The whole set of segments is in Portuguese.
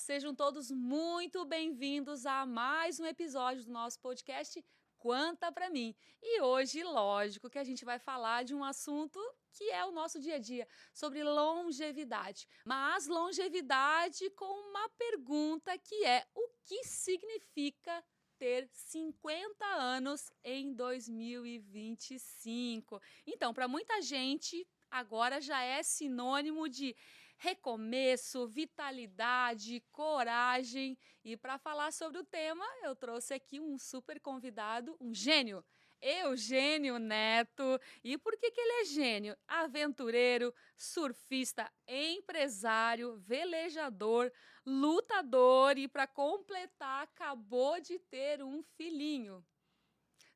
sejam todos muito bem-vindos a mais um episódio do nosso podcast Quanta Pra Mim. E hoje, lógico, que a gente vai falar de um assunto que é o nosso dia a dia, sobre longevidade. Mas longevidade com uma pergunta que é: o que significa ter 50 anos em 2025? Então, para muita gente, agora já é sinônimo de recomeço, vitalidade, coragem. E para falar sobre o tema, eu trouxe aqui um super convidado, um gênio, Eugênio Neto. E por que ele é gênio? Aventureiro, surfista, empresário, velejador, lutador e, para completar, acabou de ter um filhinho.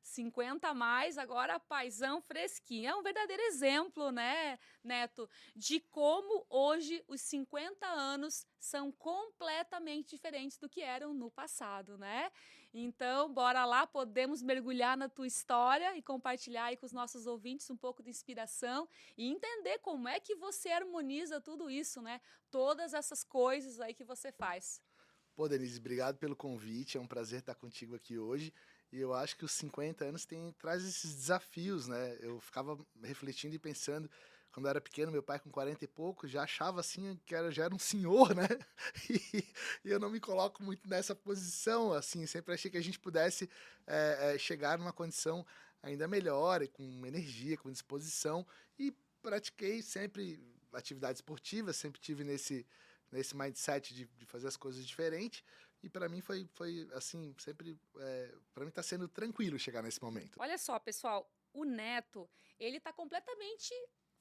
50 a mais, agora paizão fresquinho. É um verdadeiro exemplo, né, Neto, de como hoje os 50 anos são completamente diferentes do que eram no passado, né? Então, bora lá, podemos mergulhar na tua história e compartilhar aí com os nossos ouvintes um pouco de inspiração e entender como é que você harmoniza tudo isso, né? Todas essas coisas aí que você faz. Pô, Denise, obrigado pelo convite. É um prazer estar contigo aqui hoje. E eu acho que os 50 anos traz esses desafios, né? Eu ficava refletindo e pensando, quando eu era pequeno, meu pai com 40 e pouco já achava assim que já era um senhor, né? E eu não me coloco muito nessa posição, assim. Sempre achei que a gente pudesse chegar numa condição ainda melhor, e com energia, com disposição. E pratiquei sempre atividade esportiva, sempre tive nesse mindset de fazer as coisas diferente. E para mim foi assim, sempre, para mim tá sendo tranquilo chegar nesse momento. Olha só, pessoal, o Neto, ele tá completamente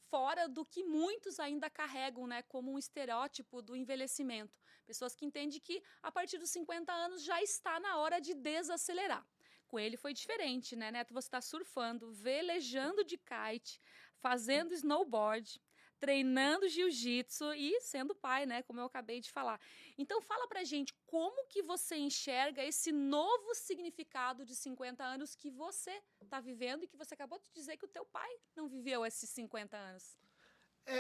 fora do que muitos ainda carregam, né, como um estereótipo do envelhecimento. Pessoas que entendem que a partir dos 50 anos já está na hora de desacelerar. Com ele foi diferente, né, Neto? Você está surfando, velejando de kite, fazendo snowboard, treinando jiu-jitsu e sendo pai, né, como eu acabei de falar. Então fala pra gente como que você enxerga esse novo significado de 50 anos que você está vivendo e que você acabou de dizer que o teu pai não viveu esses 50 anos.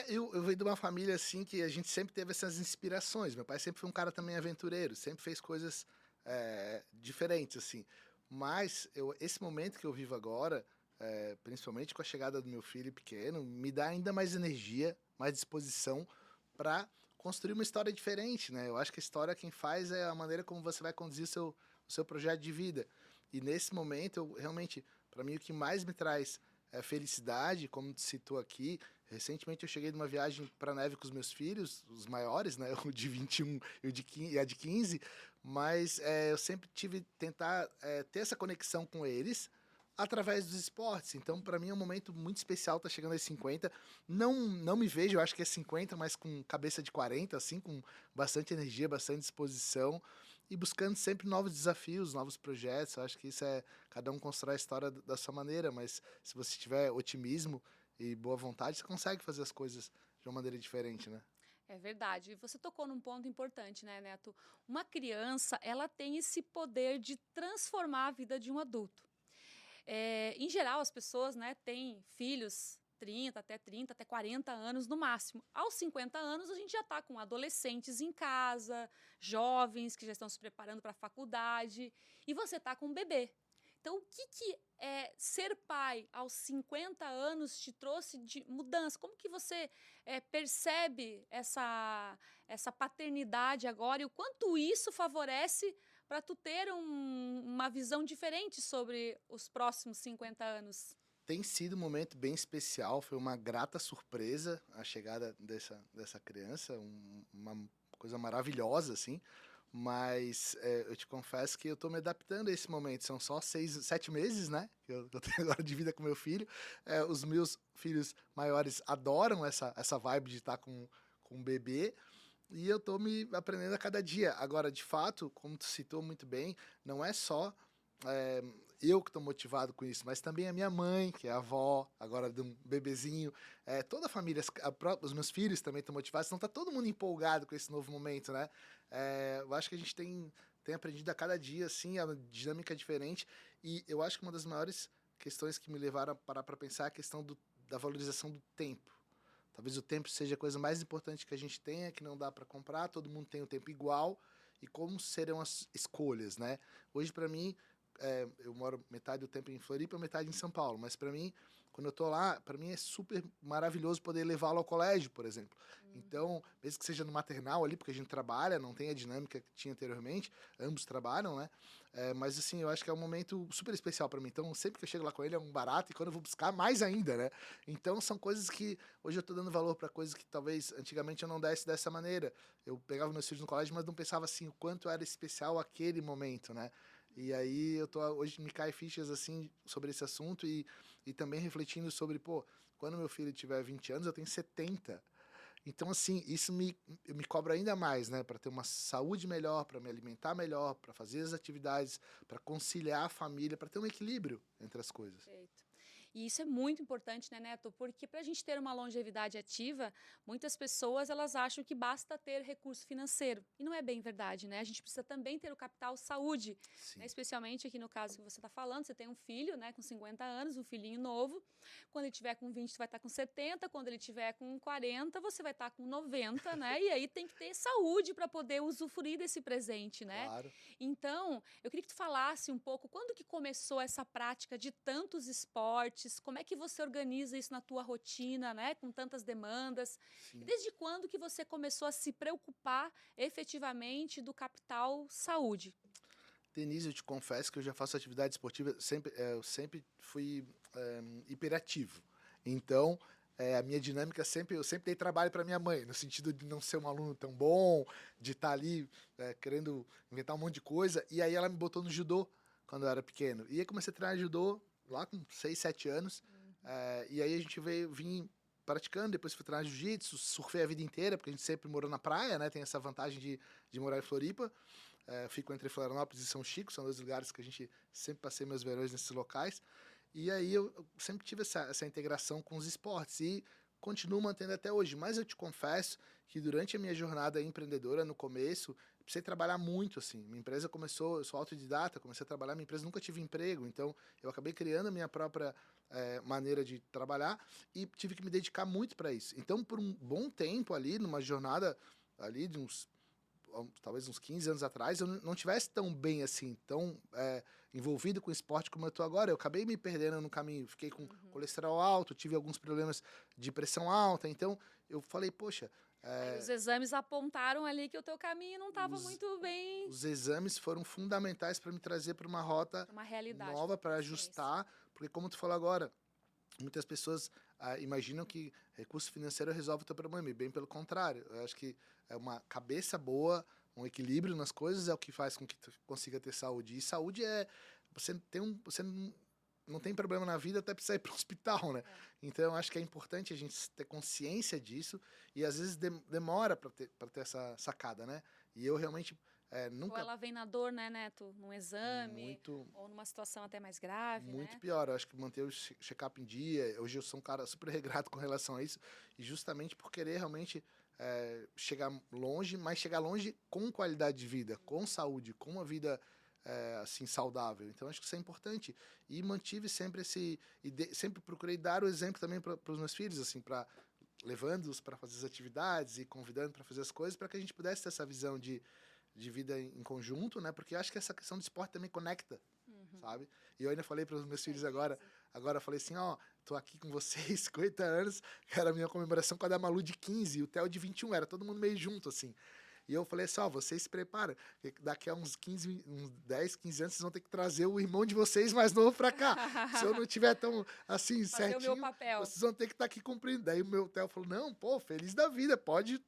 Eu venho de uma família, assim, que a gente sempre teve essas inspirações. Meu pai sempre foi um cara também aventureiro, sempre fez coisas, diferentes, assim. Mas esse momento que eu vivo agora, principalmente com a chegada do meu filho pequeno, me dá ainda mais energia, mais disposição para construir uma história diferente, né. Eu acho que a história quem faz é a maneira como você vai conduzir o seu projeto de vida. E nesse momento eu realmente, para mim, o que mais me traz, felicidade, como tu citou aqui. Recentemente eu cheguei de uma viagem para neve com os meus filhos, os maiores, né, o de 21 e o de 15 e a de 15, mas, eu sempre tive tentar, ter essa conexão com eles através dos esportes. Então para mim é um momento muito especial tá chegando aos 50. Não me vejo, eu acho que é 50, mas com cabeça de 40, assim, com bastante energia, bastante disposição e buscando sempre novos desafios, novos projetos. Eu acho que isso cada um constrói a história da sua maneira, mas se você tiver otimismo e boa vontade, você consegue fazer as coisas de uma maneira diferente, né. É verdade. E você tocou num ponto importante, né, Neto? Uma criança, ela tem esse poder de transformar a vida de um adulto. Em geral, as pessoas, né, têm filhos 30 até 40 anos no máximo. Aos 50 anos, a gente já está com adolescentes em casa, jovens que já estão se preparando para a faculdade, e você está com um bebê. Então, o que ser pai aos 50 anos te trouxe de mudança? Como que você percebe essa paternidade agora e o quanto isso favorece para tu ter uma visão diferente sobre os próximos 50 anos? Tem sido um momento bem especial, foi uma grata surpresa a chegada dessa criança, uma coisa maravilhosa, assim, mas, eu te confesso que eu tô me adaptando a esse momento. São só 7 meses, né, que eu tenho agora de vida com meu filho. Os meus filhos maiores adoram essa vibe de estar com um bebê, e eu tô me aprendendo a cada dia. Agora, de fato, como tu citou muito bem, não é só, eh, eu que estou motivado com isso, mas também a minha mãe, que é avó, agora de um bebezinho, toda a família, os meus filhos também estão motivados, então tá todo mundo empolgado com esse novo momento, né. Eu acho que a gente tem aprendido a cada dia, assim, a dinâmica é diferente, e eu acho que uma das maiores questões que me levaram a parar para pensar é a questão da valorização do tempo. Talvez o tempo seja a coisa mais importante que a gente tenha, que não dá para comprar, todo mundo tem o tempo igual, e como serão as escolhas, né? Hoje, para mim, eu moro metade do tempo em Floripa, metade em São Paulo, mas para mim, quando eu tô lá, para mim é super maravilhoso poder levá-lo ao colégio, por exemplo. Então, mesmo que seja no maternal ali, porque a gente trabalha, não tem a dinâmica que tinha anteriormente, ambos trabalham, né? Mas assim, eu acho que é um momento super especial para mim. Então, sempre que eu chego lá com ele é um barato, e quando eu vou buscar, mais ainda, né? Então, são coisas que hoje eu tô dando valor para coisas que talvez antigamente eu não desse dessa maneira. Eu pegava meus filhos no colégio, mas não pensava assim o quanto era especial aquele momento, né? E aí hoje me cai fichas assim sobre esse assunto e também refletindo sobre, pô, quando meu filho tiver 20 anos, eu tenho 70. Então, assim, isso me cobra ainda mais, né? Para ter uma saúde melhor, para me alimentar melhor, para fazer as atividades, para conciliar a família, para ter um equilíbrio entre as coisas. Perfeito. E isso é muito importante, né, Neto? Porque para a gente ter uma longevidade ativa, muitas pessoas elas acham que basta ter recurso financeiro. E não é bem verdade, né? A gente precisa também ter o capital saúde, né? Sim, Especialmente aqui no caso que você está falando, você tem um filho, né, com 50 anos, um filhinho novo. Quando ele tiver com 20, você vai estar com 70. Quando ele tiver com 40, você vai estar com 90, né? E aí tem que ter saúde para poder usufruir desse presente, né? claro. Então, eu queria que tu falasse um pouco quando que começou essa prática de tantos esportes, como é que você organiza isso na tua rotina, né, com tantas demandas, e Sim. desde quando que você começou a se preocupar efetivamente do capital saúde? Denise, eu te confesso que eu já faço atividade esportiva, eu sempre fui hiperativo. Então, a minha dinâmica eu sempre dei trabalho para minha mãe, no sentido de não ser um aluno tão bom, de estar ali querendo inventar um monte de coisa. E aí ela me botou no judô quando eu era pequeno. E aí comecei a treinar judô lá com 6, 7 anos. E aí a gente vim praticando, depois fui treinar jiu-jitsu, surfei a vida inteira, porque a gente sempre morou na praia, né? Tem essa vantagem de morar em Floripa. Fico entre Florianópolis e São Chico, são dois lugares que a gente sempre passei meus verões nesses locais. E aí eu sempre tive essa integração com os esportes e continuo mantendo até hoje. Mas eu te confesso que durante a minha jornada empreendedora, no começo, precisei trabalhar muito, assim. Minha empresa começou, eu sou autodidata, comecei a trabalhar, minha empresa nunca tive emprego, então eu acabei criando a minha própria maneira de trabalhar e tive que me dedicar muito para isso. Então, por um bom tempo ali, numa jornada ali de talvez uns 15 anos atrás, eu não tivesse tão bem assim, tão envolvido com esporte como eu tô agora. Eu acabei me perdendo no caminho, fiquei com colesterol alto, tive alguns problemas de pressão alta, então eu falei, poxa, Aí os exames apontaram ali que o teu caminho não estava os, muito bem os exames foram fundamentais para me trazer para uma rota para uma realidade, nova, uma para consciência. ajustar, porque como tu falou agora, muitas pessoas imaginam que recurso financeiro resolve o teu problema, e bem pelo contrário. Eu acho que é uma cabeça boa, um equilíbrio nas coisas é o que faz com que tu consiga ter saúde. E saúde você não tem problema na vida até precisar ir para o hospital, né? É. Então, eu acho que é importante a gente ter consciência disso e às vezes demora para ter essa sacada, né? E eu realmente Ou nunca ela vem na dor, né, Neto? Num exame, muito ou numa situação até mais grave, muito né? pior. Eu acho que manter o check-up em dia. Hoje eu sou um cara super regrado com relação a isso. E justamente por querer realmente chegar longe, mas chegar longe com qualidade de vida, com saúde, com uma vida assim saudável. Então acho que isso é importante. E mantive sempre sempre procurei dar o exemplo também para os meus filhos, assim, para levando-os para fazer as atividades e convidando para fazer as coisas, para que a gente pudesse ter essa visão de vida em conjunto, né? Porque eu acho que essa questão do esporte também conecta, Uhum. sabe? E eu ainda falei para os meus filhos Beleza. agora eu falei assim, ó, tô aqui com vocês, 50 anos, que era a minha comemoração com a da Malu de 15 e o Theo de 21, era todo mundo meio junto, assim. E eu falei assim, ó, vocês se preparam, que daqui a uns 10, 15 anos, vocês vão ter que trazer o irmão de vocês mais novo pra cá. Se eu não tiver tão, assim, Fazer o meu certinho, papel. vocês vão ter que estar aqui cumprindo. Daí o meu Theo falou, não, pô, feliz da vida, pode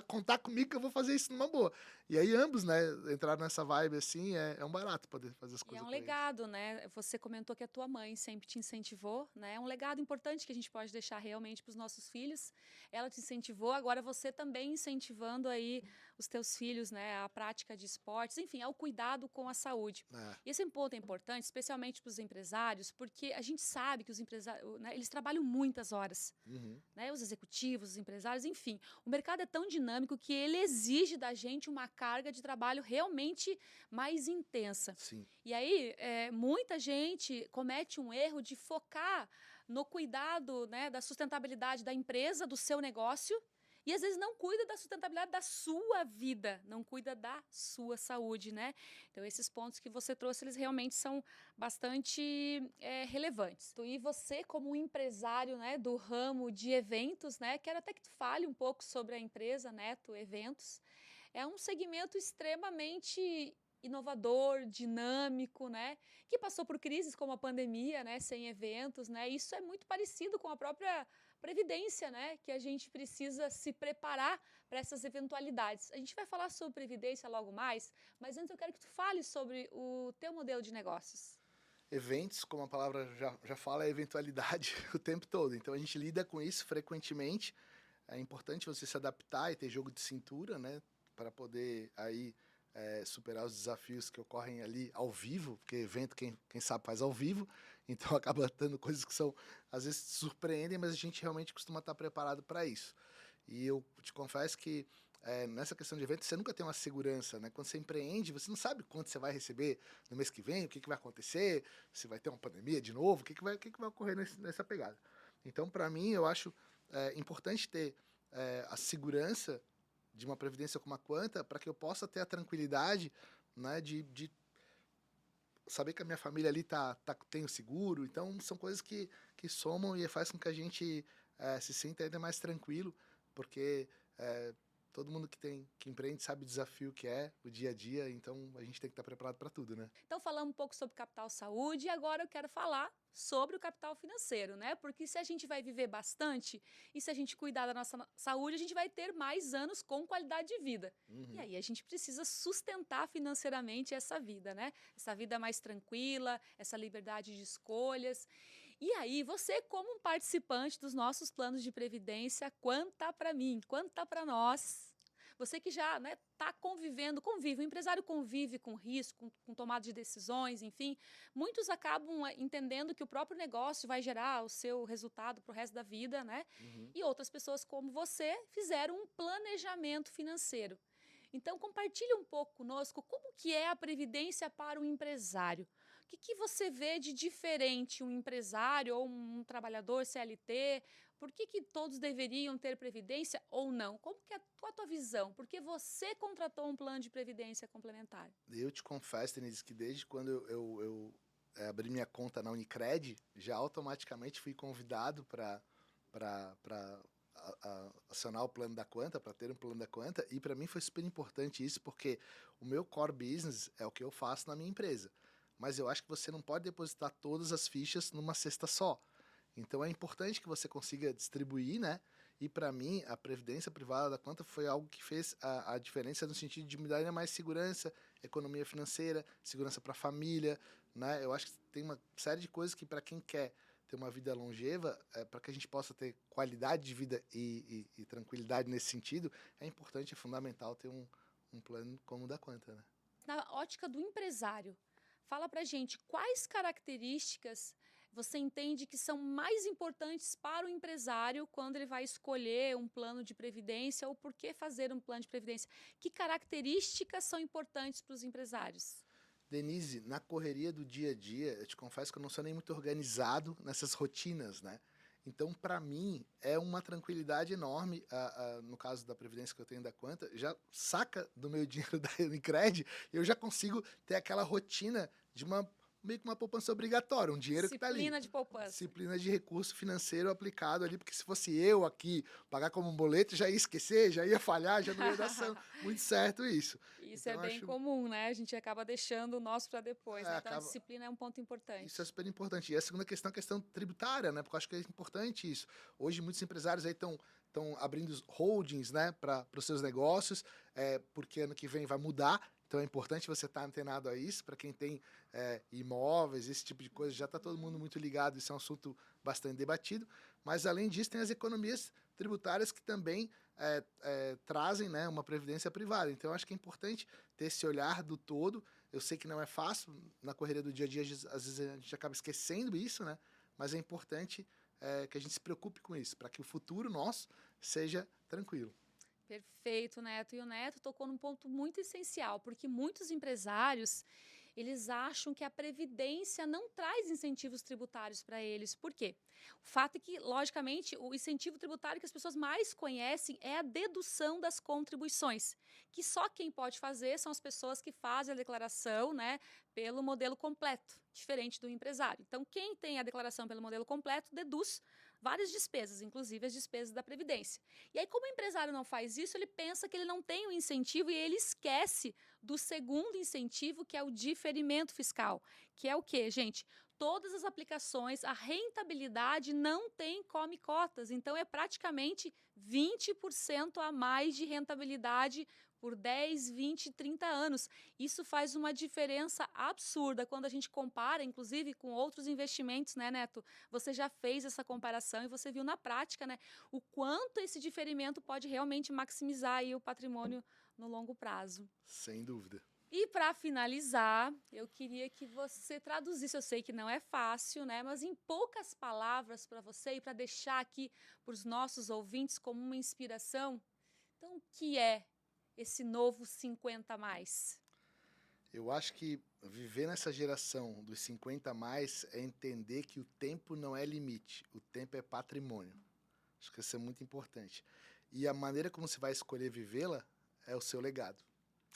contar comigo que eu vou fazer isso numa boa. E aí ambos, né, entraram nessa vibe assim, é um barato poder fazer as E é coisas um com eles. legado, né? Você comentou que a tua mãe sempre te incentivou, né? É um legado importante que a gente pode deixar realmente para os nossos filhos. Ela te incentivou, agora você também incentivando aí os teus filhos, né? A prática de esportes, enfim, ao cuidado com a saúde. É, E esse ponto é importante, especialmente para os empresários, porque a gente sabe que os empresários, né, eles trabalham muitas horas, uhum, né? Os executivos, os empresários, enfim. O mercado é tão dinâmico que ele exige da gente uma carga de trabalho realmente mais intensa. sim, E aí, muita gente comete um erro de focar no cuidado, né, da sustentabilidade da empresa, do seu negócio, E às vezes não cuida da sustentabilidade da sua vida, não cuida da sua saúde, né? Então esses pontos que você trouxe, eles realmente são bastante relevantes. E você como um empresário, né, do ramo de eventos, né, quero até que tu fale um pouco sobre a empresa Neto Eventos. É um segmento extremamente inovador, dinâmico, né? Que passou por crises como a pandemia, né? Sem eventos, né? Isso é muito parecido com a própria previdência, né? Que a gente precisa se preparar para essas eventualidades. A gente vai falar sobre previdência logo mais, mas antes eu quero que tu fale sobre o teu modelo de negócios. Eventos, como a palavra já fala, é eventualidade o tempo todo. Então a gente lida com isso frequentemente. É importante você se adaptar e ter jogo de cintura, né? Para poder aí superar os desafios que ocorrem ali ao vivo, porque evento, quem sabe, faz ao vivo. Então acaba dando coisas que são, às vezes, surpreendem, mas a gente realmente costuma estar preparado para isso. E eu te confesso que nessa questão de evento, você nunca tem uma segurança, né? Quando você empreende, você não sabe quanto você vai receber no mês que vem, o que vai acontecer, se vai ter uma pandemia de novo, o que vai ocorrer nessa pegada. Então, para mim, eu acho importante ter a segurança de uma previdência como a Quanta para que eu possa ter a tranquilidade, né, de saber que a minha família ali tem o seguro. Então, são coisas que somam e faz com que a gente se sinta ainda mais tranquilo, porque todo mundo que empreende sabe o desafio que é o dia a dia, então a gente tem que estar preparado para tudo, né? Então, falamos um pouco sobre capital saúde e agora eu quero falar sobre o capital financeiro, né? Porque se a gente vai viver bastante e se a gente cuidar da nossa saúde, a gente vai ter mais anos com qualidade de vida. E Uhum. aí a gente precisa sustentar financeiramente essa vida, né? Essa vida mais tranquila, essa liberdade de escolhas. E aí, você como um participante dos nossos planos de previdência, quanto tá para mim, quanto tá para nós? Você que já está convive, o empresário convive com risco, com tomada de decisões, enfim. Muitos acabam entendendo que o próprio negócio vai gerar o seu resultado para o resto da vida, né? Uhum. E outras pessoas como você fizeram um planejamento financeiro. Então, compartilhe um pouco conosco como que é a previdência para o empresário. O que você vê de diferente um empresário ou um trabalhador CLT? Por que todos deveriam ter previdência ou não? Como que é a tua visão? Por que você contratou um plano de previdência complementar? Eu te confesso, Denise, que desde quando eu abri minha conta na Unicred, já automaticamente fui convidado para acionar o plano da Quanta, para ter um plano da Quanta, e para mim foi super importante isso, porque o meu core business é o que eu faço na minha empresa. Mas eu acho que você não pode depositar todas as fichas numa cesta só. Então é importante que você consiga distribuir, né? E para mim, a previdência privada da Quanta foi algo que fez a diferença no sentido de me dar ainda mais segurança, economia financeira, segurança para a família, né? Eu acho que tem uma série de coisas que para quem quer ter uma vida longeva, para que a gente possa ter qualidade de vida e tranquilidade nesse sentido, é importante, é fundamental ter um plano como o da Quanta, né? Na ótica do empresário, fala pra gente quais características você entende que são mais importantes para o empresário quando ele vai escolher um plano de previdência ou por que fazer um plano de previdência? Que características são importantes para os empresários? Denise, na correria do dia a dia, eu te confesso que eu não sou nem muito organizado nessas rotinas, né? Então, para mim, é uma tranquilidade enorme, no caso da previdência que eu tenho da Quanta, já saca do meu dinheiro da Unicred, eu já consigo ter aquela rotina de meio que uma poupança obrigatória, um dinheiro que está ali. Disciplina de poupança. Disciplina de recurso financeiro aplicado ali, porque se fosse eu aqui pagar como um boleto, já ia esquecer, já ia falhar, já não ia dar muito certo isso. Isso Então, é eu bem acho, comum, né? A gente acaba deixando o nosso para depois, né? Então a acaba, disciplina é um ponto isso é importante. super importante. E a segunda questão é a questão tributária, né? Porque eu acho que é importante isso. Hoje, muitos empresários aí estão abrindo holdings, né, para os seus negócios, porque ano que vem vai mudar. Então é importante você estar antenado a isso. Para quem tem imóveis, esse tipo de coisa, já está todo mundo muito ligado. Isso é um assunto bastante debatido. Mas, além disso, tem as economias tributárias que também trazem, né, uma previdência privada. Então, eu acho que é importante ter esse olhar do todo. Eu sei que não é fácil, na correria do dia a dia, às vezes a gente acaba esquecendo isso, né? Mas é importante que a gente se preocupe com isso, para que o futuro nosso seja tranquilo. Perfeito, Neto. E o Neto tocou num ponto muito essencial, porque muitos empresários, Eles acham que a previdência não traz incentivos tributários para eles. Por quê? O fato é que, logicamente, o incentivo tributário que as pessoas mais conhecem é a dedução das contribuições, que só quem pode fazer são as pessoas que fazem a declaração, né, pelo modelo completo, diferente do empresário. Então, quem tem a declaração pelo modelo completo deduz várias despesas, inclusive as despesas da Previdência. E aí, como o empresário não faz isso, ele pensa que ele não tem o incentivo e ele esquece do segundo incentivo, que é o diferimento fiscal. Que é o quê, gente? Todas as aplicações, a rentabilidade não tem come-cotas. Então, é praticamente 20% a mais de rentabilidade por 10, 20, 30 anos. Isso faz uma diferença absurda quando a gente compara, inclusive, com outros investimentos, né, Neto? Você já fez essa comparação e você viu na prática, né, o quanto esse diferimento pode realmente maximizar aí o patrimônio no longo prazo. Sem dúvida. E para finalizar, eu queria que você traduzisse, eu sei que não é fácil, né, mas em poucas palavras para você e para deixar aqui para os nossos ouvintes como uma inspiração. Então, o que é esse novo 50 a mais? Eu acho que viver nessa geração dos 50 a mais é entender que o tempo não é limite, o tempo é patrimônio. Acho que isso é muito importante. E a maneira como você vai escolher vivê-la é o seu legado.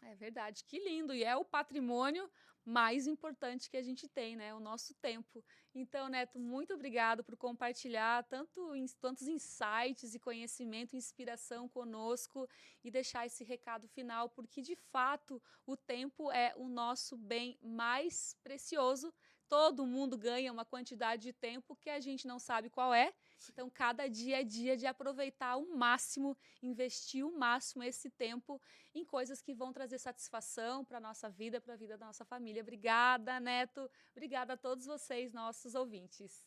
É verdade, que lindo! E é o patrimônio mais importante que a gente tem, né? O nosso tempo. Então, Neto, muito obrigado por compartilhar tantos insights e conhecimento e inspiração conosco e deixar esse recado final, porque de fato o tempo é o nosso bem mais precioso. Todo mundo ganha uma quantidade de tempo que a gente não sabe qual é. Sim. Então, cada dia é dia de aproveitar o máximo, investir o máximo esse tempo em coisas que vão trazer satisfação para a nossa vida, para a vida da nossa família. Obrigada, Neto. Obrigada a todos vocês, nossos ouvintes.